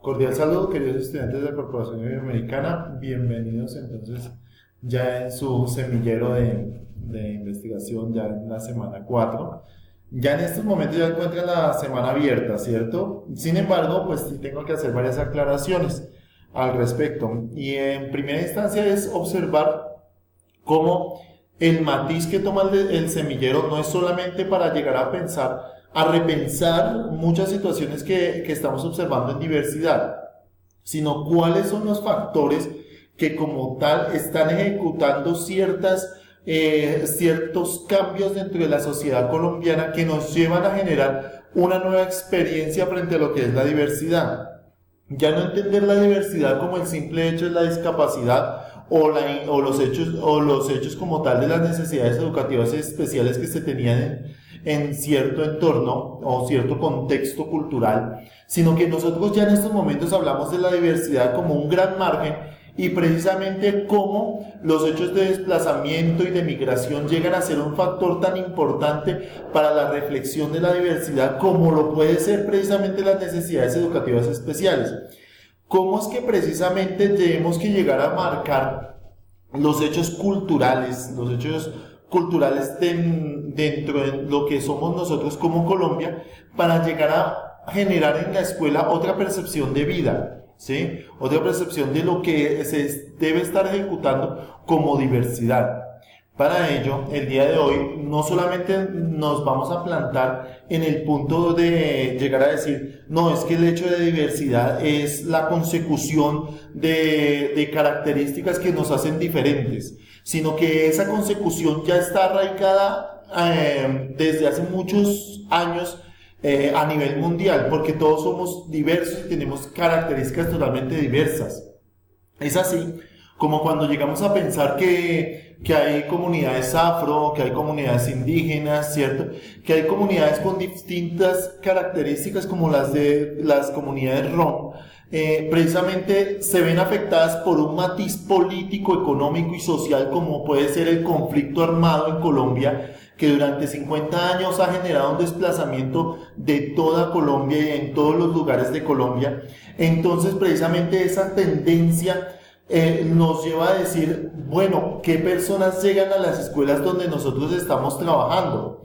Cordial saludo, queridos estudiantes de la Corporación Iberoamericana. Bienvenidos entonces ya en su semillero de investigación, ya en la semana 4. Ya en estos momentos ya encuentran la semana abierta, ¿cierto? Sin embargo, pues sí tengo que hacer varias aclaraciones al respecto. Y en primera instancia es observar cómo el matiz que toma el semillero no es solamente para llegar a repensar muchas situaciones que estamos observando en diversidad, sino cuáles son los factores que como tal están ejecutando ciertos cambios dentro de la sociedad colombiana que nos llevan a generar una nueva experiencia frente a lo que es la diversidad. Ya no entender la diversidad como el simple hecho de la discapacidad o los hechos como tal de las necesidades educativas especiales que se tenían en cierto entorno o cierto contexto cultural, sino que nosotros ya en estos momentos hablamos de la diversidad como un gran margen y precisamente cómo los hechos de desplazamiento y de migración llegan a ser un factor tan importante para la reflexión de la diversidad como lo puede ser precisamente las necesidades educativas especiales. ¿Cómo es que precisamente tenemos que llegar a marcar los hechos culturales dentro de lo que somos nosotros como Colombia para llegar a generar en la escuela otra percepción de vida, ¿sí? Otra percepción de lo que se debe estar ejecutando como diversidad? Para ello, el día de hoy no solamente nos vamos a plantar en el punto de llegar a decir, no, es que el hecho de diversidad es la consecución de características que nos hacen diferentes, sino que esa consecución ya está arraigada desde hace muchos años a nivel mundial, porque todos somos diversos y tenemos características totalmente diversas. Es así como cuando llegamos a pensar que hay comunidades afro, que hay comunidades indígenas, ¿cierto? Que hay comunidades con distintas características como las de las comunidades rom, precisamente se ven afectadas por un matiz político, económico y social como puede ser el conflicto armado en Colombia, que durante 50 años ha generado un desplazamiento de toda Colombia y en todos los lugares de Colombia. Entonces, precisamente esa tendencia nos lleva a decir, bueno, ¿qué personas llegan a las escuelas donde nosotros estamos trabajando?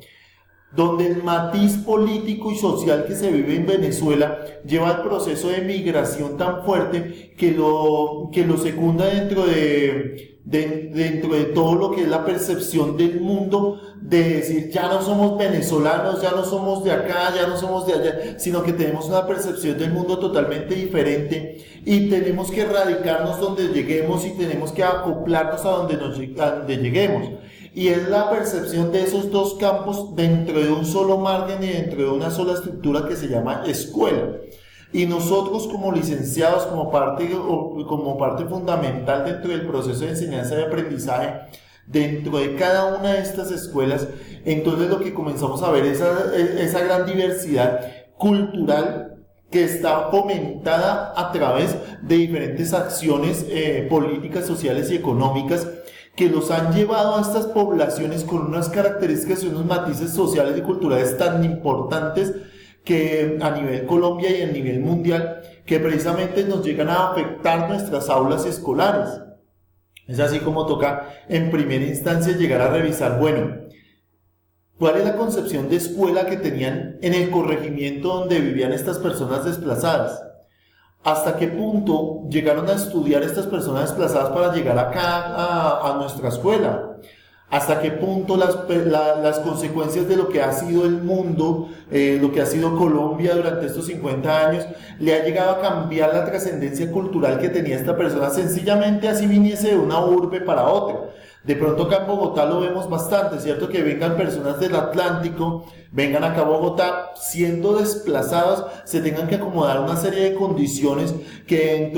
Donde el matiz político y social que se vive en Venezuela lleva al proceso de migración tan fuerte que lo secunda dentro de todo lo que es la percepción del mundo, de decir, ya no somos venezolanos, ya no somos de acá, ya no somos de allá, sino que tenemos una percepción del mundo totalmente diferente y tenemos que radicarnos donde lleguemos y tenemos que acoplarnos a donde lleguemos. Y es la percepción de esos dos campos dentro de un solo margen y dentro de una sola estructura que se llama escuela. Y nosotros como licenciados, como parte fundamental dentro del proceso de enseñanza y aprendizaje, dentro de cada una de estas escuelas, entonces lo que comenzamos a ver es esa gran diversidad cultural que está fomentada a través de diferentes acciones políticas, sociales y económicas que los han llevado a estas poblaciones con unas características y unos matices sociales y culturales tan importantes que a nivel Colombia y a nivel mundial, que precisamente nos llegan a afectar nuestras aulas escolares. Es así como toca en primera instancia llegar a revisar, bueno, ¿cuál es la concepción de escuela que tenían en el corregimiento donde vivían estas personas desplazadas? ¿Hasta qué punto llegaron a estudiar estas personas desplazadas para llegar acá a nuestra escuela? ¿Hasta qué punto las consecuencias de lo que ha sido el mundo, lo que ha sido Colombia durante estos 50 años, le ha llegado a cambiar la trascendencia cultural que tenía esta persona, sencillamente así viniese de una urbe para otra? De pronto acá en Bogotá lo vemos bastante, ¿cierto? Que vengan personas del Atlántico, vengan acá a Bogotá, siendo desplazados, se tengan que acomodar una serie de condiciones que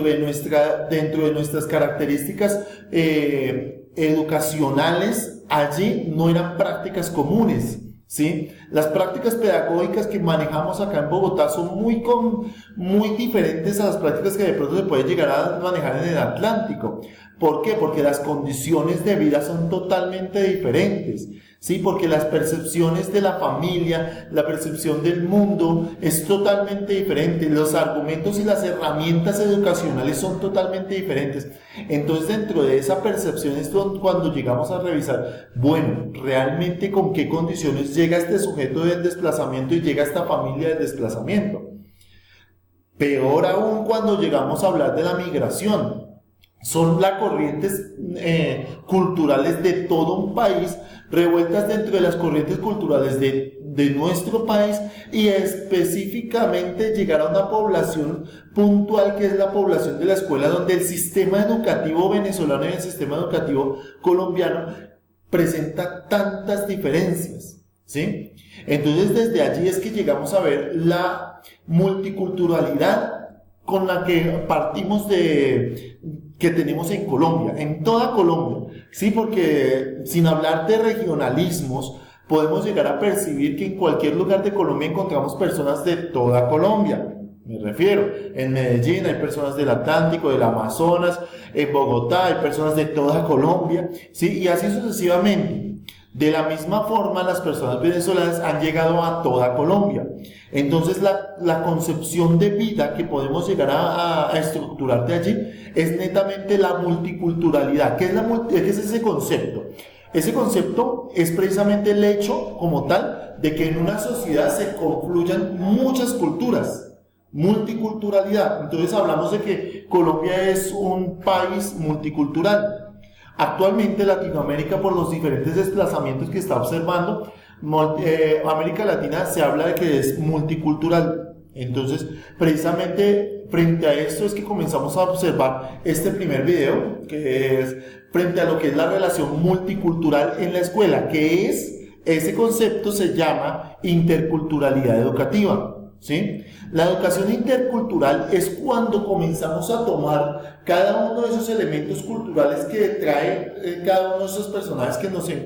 dentro de nuestras características educacionales, allí no eran prácticas comunes, ¿sí? Las prácticas pedagógicas que manejamos acá en Bogotá son muy diferentes a las prácticas que de pronto se puede llegar a manejar en el Atlántico. ¿Por qué? Porque las condiciones de vida son totalmente diferentes, ¿sí? Porque las percepciones de la familia, la percepción del mundo es totalmente diferente, los argumentos y las herramientas educacionales son totalmente diferentes. Entonces, dentro de esa percepción es cuando llegamos a revisar, bueno, realmente con qué condiciones llega este sujeto del desplazamiento y llega esta familia del desplazamiento. Peor aún cuando llegamos a hablar de la migración. Son las corrientes culturales de todo un país revueltas dentro de las corrientes culturales de nuestro país y específicamente llegar a una población puntual que es la población de la escuela, donde el sistema educativo venezolano y el sistema educativo colombiano presenta tantas diferencias, ¿sí? Entonces desde allí es que llegamos a ver la multiculturalidad con la que partimos que tenemos en Colombia, en toda Colombia, ¿sí? Porque sin hablar de regionalismos, podemos llegar a percibir que en cualquier lugar de Colombia encontramos personas de toda Colombia. Me refiero, en Medellín hay personas del Atlántico, del Amazonas, en Bogotá hay personas de toda Colombia, ¿sí? Y así sucesivamente. De la misma forma, las personas venezolanas han llegado a toda Colombia. Entonces, la concepción de vida que podemos llegar a estructurar de allí es netamente la multiculturalidad. ¿Qué es ese concepto? Ese concepto es precisamente el hecho como tal de que en una sociedad se confluyan muchas culturas. Multiculturalidad. Entonces hablamos de que Colombia es un país multicultural. Actualmente Latinoamérica, por los diferentes desplazamientos que está observando, América Latina se habla de que es multicultural. Entonces, precisamente frente a esto es que comenzamos a observar este primer video, que es frente a lo que es la relación multicultural en la escuela, que es, ese concepto se llama interculturalidad educativa. ¿Sí? La educación intercultural es cuando comenzamos a tomar cada uno de esos elementos culturales que trae cada uno de esos personajes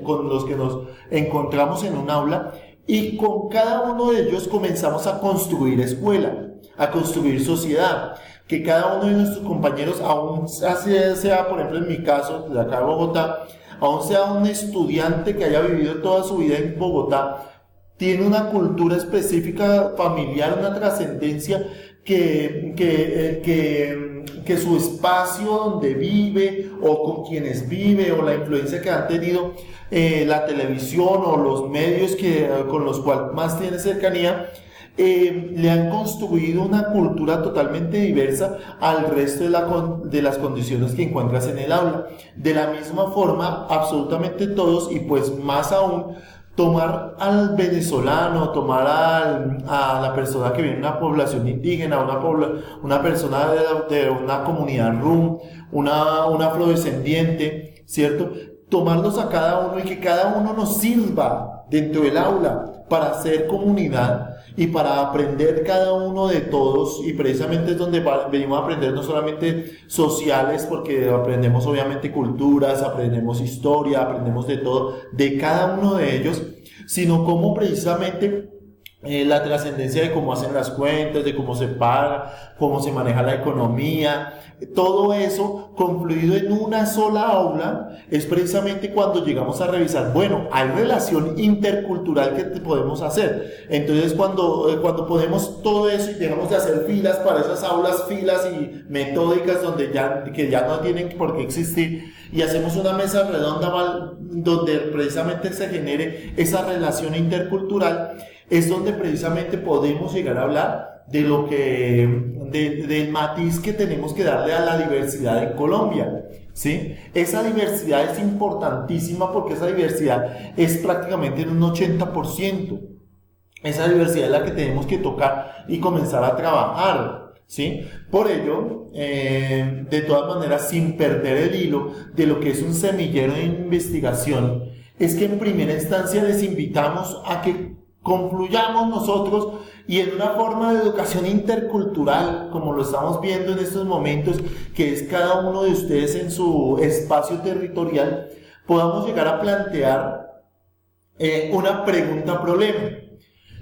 con los que nos encontramos en un aula, y con cada uno de ellos comenzamos a construir escuela, a construir sociedad, que cada uno de nuestros compañeros, aún sea por ejemplo en mi caso, de acá de Bogotá, aún sea un estudiante que haya vivido toda su vida en Bogotá, tiene una cultura específica familiar, una trascendencia que su espacio donde vive o con quienes vive o la influencia que han tenido la televisión o los medios con los cuales más tiene cercanía, le han construido una cultura totalmente diversa al resto de las condiciones que encuentras en el aula. De la misma forma, absolutamente todos, y pues más aún, tomar al venezolano, tomar a la persona que viene de una población indígena, una persona de una comunidad rum, una afrodescendiente, ¿cierto? Tomarlos a cada uno y que cada uno nos sirva dentro del aula para hacer comunidad y para aprender cada uno de todos, y precisamente es donde venimos a aprender no solamente sociales, porque aprendemos obviamente culturas, aprendemos historia, aprendemos de todo, de cada uno de ellos, sino cómo precisamente la trascendencia de cómo hacen las cuentas, de cómo se paga, cómo se maneja la economía, todo eso confluido en una sola aula, es precisamente cuando llegamos a revisar, bueno, hay relación intercultural que podemos hacer. Entonces cuando ponemos todo eso y dejamos de hacer filas para esas aulas, filas y metódicas que ya no tienen por qué existir, y hacemos una mesa redonda donde precisamente se genere esa relación intercultural, es donde precisamente podemos llegar a hablar de lo del matiz que tenemos que darle a la diversidad en Colombia, ¿sí? Esa diversidad es importantísima porque esa diversidad es prácticamente en un 80%. Esa diversidad es la que tenemos que tocar y comenzar a trabajar, ¿sí? Por ello, de todas maneras, sin perder el hilo de lo que es un semillero de investigación, es que en primera instancia les invitamos a que confluyamos nosotros y en una forma de educación intercultural, como lo estamos viendo en estos momentos, que es cada uno de ustedes en su espacio territorial, podamos llegar a plantear una pregunta problema.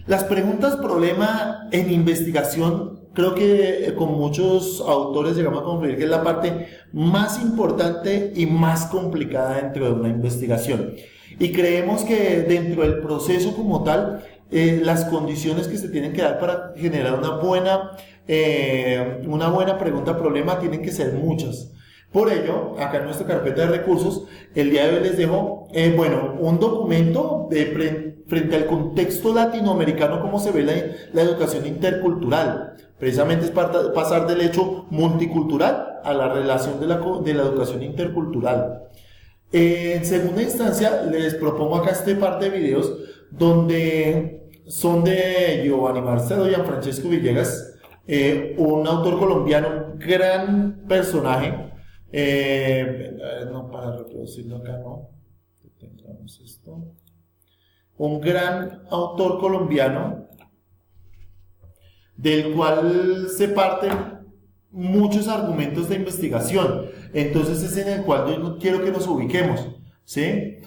Las preguntas problema en investigación, creo que con muchos autores llegamos a concluir que es la parte más importante y más complicada dentro de una investigación. Y creemos que dentro del proceso como tal, las condiciones que se tienen que dar para generar una buena pregunta-problema tienen que ser muchas. Por ello, acá en nuestra carpeta de recursos, el día de hoy les dejo, un documento frente al contexto latinoamericano, cómo se ve la educación intercultural. Precisamente es pasar del hecho multicultural a la relación de la educación intercultural. En segunda instancia, les propongo acá este par de videos donde son de Giovanni Marcelo y Gianfrancesco Villegas, un autor colombiano, un gran personaje. No, para reproducirlo acá, no. Detengamos esto. Un gran autor colombiano del cual se parten muchos argumentos de investigación. Entonces es en el cual yo quiero que nos ubiquemos, ¿sí?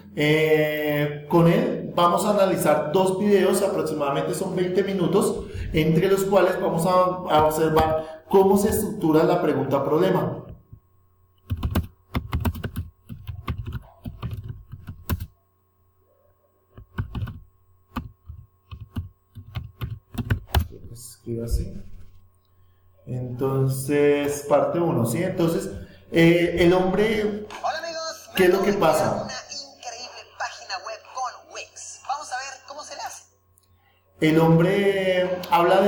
Con él vamos a analizar 2 videos, aproximadamente son 20 minutos, entre los cuales vamos a observar cómo se estructura la pregunta-problema. Escribo así. Entonces, parte 1, ¿sí? Entonces, el hombre... Hola amigos, ¿qué es lo que pasa? Una increíble página web con Wix. Vamos a ver cómo se le hace. El hombre habla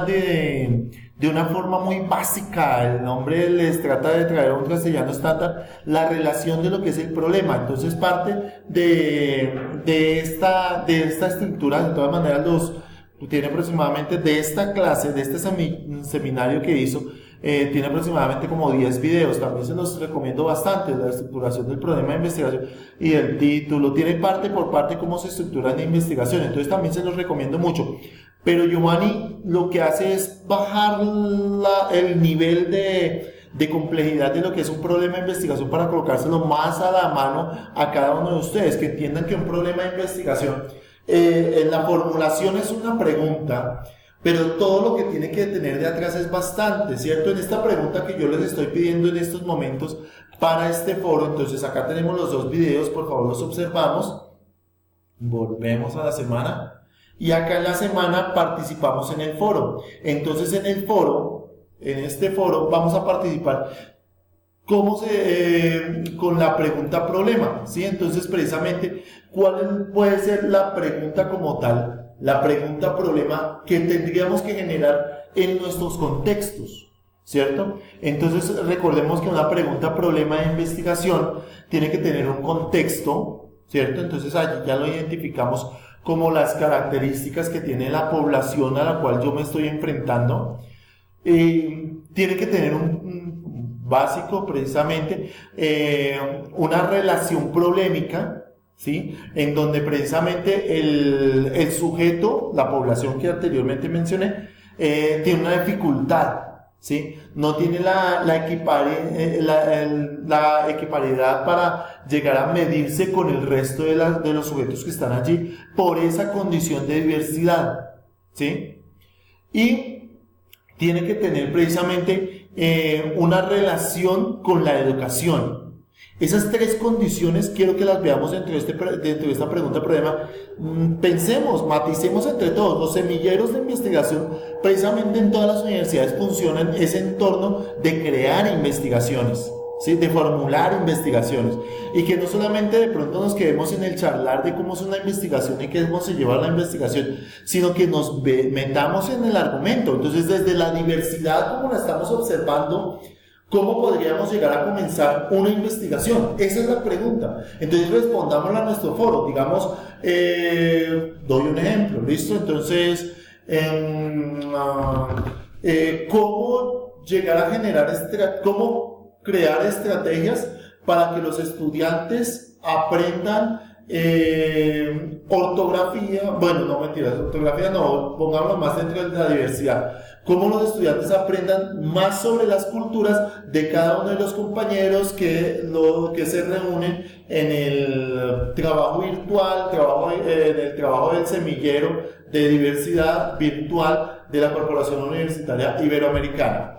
de una forma muy básica. El hombre les trata de traer a un castellano estándar la relación de lo que es el problema. Entonces, parte de esta estructura, de todas maneras, tiene aproximadamente de esta clase, de este seminario que hizo, tiene aproximadamente como 10 videos. También se los recomiendo bastante, la estructuración del problema de investigación y el título, tiene parte por parte cómo se estructura la investigación, entonces también se los recomiendo mucho. Pero Giovanni lo que hace es bajar el nivel de complejidad de lo que es un problema de investigación para colocárselo más a la mano a cada uno de ustedes, que entiendan que un problema de investigación, en la formulación es una pregunta, pero todo lo que tiene que tener de atrás es bastante, ¿cierto? En esta pregunta que yo les estoy pidiendo en estos momentos para este foro, entonces acá tenemos los 2 videos, por favor los observamos, volvemos a la semana, y acá en la semana participamos en el foro. Entonces en este foro vamos a participar con la pregunta problema, ¿sí? Entonces precisamente, ¿cuál puede ser la pregunta como tal? La pregunta problema que tendríamos que generar en nuestros contextos, ¿cierto? Entonces recordemos que una pregunta problema de investigación tiene que tener un contexto, ¿cierto? Entonces allí ya lo identificamos como las características que tiene la población a la cual yo me estoy enfrentando. Tiene que tener un básico, precisamente, una relación problemática, ¿sí? En donde precisamente el sujeto, la población que anteriormente mencioné, tiene una dificultad, ¿sí? No tiene la equiparidad para llegar a medirse con el resto de los sujetos que están allí por esa condición de diversidad, ¿sí? Y tiene que tener precisamente una relación con la educación. Esas 3 condiciones quiero que las veamos dentro de esta pregunta-problema. Pensemos, maticemos entre todos. Los semilleros de investigación, precisamente en todas las universidades, funcionan ese entorno de crear investigaciones, ¿sí? De formular investigaciones. Y que no solamente de pronto nos quedemos en el charlar de cómo es una investigación y cómo se lleva la investigación, sino que nos metamos en el argumento. Entonces, desde la diversidad, como la estamos observando, ¿cómo podríamos llegar a comenzar una investigación? Esa es la pregunta. Entonces respondámosla a nuestro foro. Digamos, doy un ejemplo, ¿listo? Entonces, ¿cómo llegar a generar, cómo crear estrategias para que los estudiantes aprendan ortografía? Bueno, no mentiras, ortografía no, pongámoslo más dentro de la diversidad. Cómo los estudiantes aprendan más sobre las culturas de cada uno de los compañeros que se reúnen en el trabajo virtual, en el trabajo del semillero de diversidad virtual de la Corporación Universitaria Iberoamericana.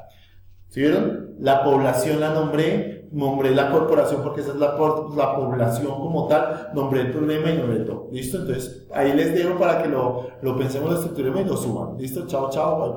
¿Sí vieron? La población la nombré, nombré la corporación porque esa es la población como tal, nombré el problema y nombré todo. ¿Listo? Entonces, ahí les dejo para que lo pensemos, lo estructuremos y lo suban. ¿Listo? Chao, chao. Bye, bye.